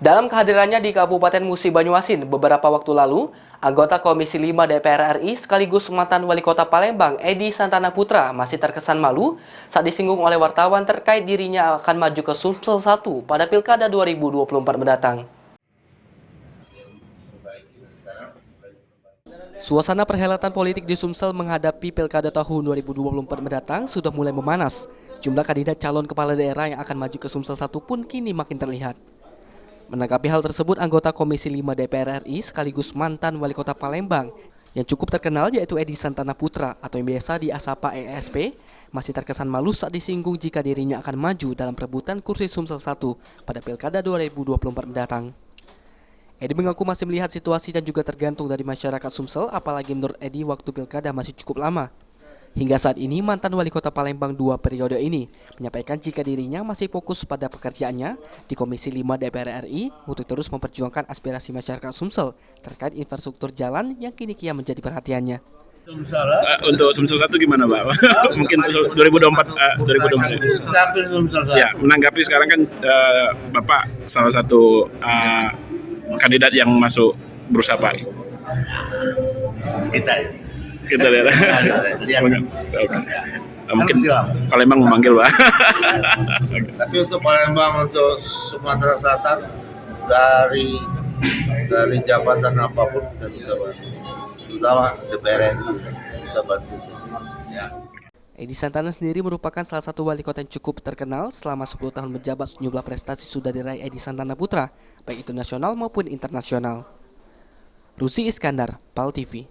Dalam kehadirannya di Kabupaten Musi Banyuasin beberapa waktu lalu, anggota Komisi 5 DPR RI sekaligus mantan Wali Kota Palembang, Edi Santana Putra, masih terkesan malu saat disinggung oleh wartawan terkait dirinya akan maju ke Sumsel 1 pada Pilkada 2024 mendatang. Suasana perhelatan politik di Sumsel menghadapi Pilkada tahun 2024 mendatang sudah mulai memanas. Jumlah kandidat calon kepala daerah yang akan maju ke Sumsel 1 pun kini makin terlihat. Menanggapi hal tersebut, anggota Komisi 5 DPR RI sekaligus mantan Wali Kota Palembang yang cukup terkenal yaitu Edi Santana Putra atau yang biasa disapa ESP masih terkesan malu saat disinggung jika dirinya akan maju dalam perebutan kursi Sumsel 1 pada Pilkada 2024 mendatang. Edi mengaku masih melihat situasi dan juga tergantung dari masyarakat Sumsel, apalagi menurut Edi waktu Pilkada masih cukup lama. Hingga saat ini, mantan Wali Kota Palembang 2 periode ini menyampaikan jika dirinya masih fokus pada pekerjaannya di Komisi 5 DPR RI untuk terus memperjuangkan aspirasi masyarakat Sumsel terkait infrastruktur jalan yang kini kian menjadi perhatiannya. Untuk Sumsel 1 gimana, Pak? Mungkin 2024 2024. Ya, menanggapi sekarang kan Bapak salah satu kandidat yang masuk berusaha, Pak. Kita lihat. Mungkin Palembang memanggil, Pak. Tapi untuk Palembang, untuk Sumatera Selatan, dari jabatan apapun kita bisa bantu. Terutama DPR RI bisa bantu. Ya. Edi Santana sendiri merupakan salah satu wali kota yang cukup terkenal. Selama 10 tahun menjabat, sejumlah prestasi sudah diraih Edi Santana Putra, baik itu nasional maupun internasional. Rusi Iskandar, PAL TV.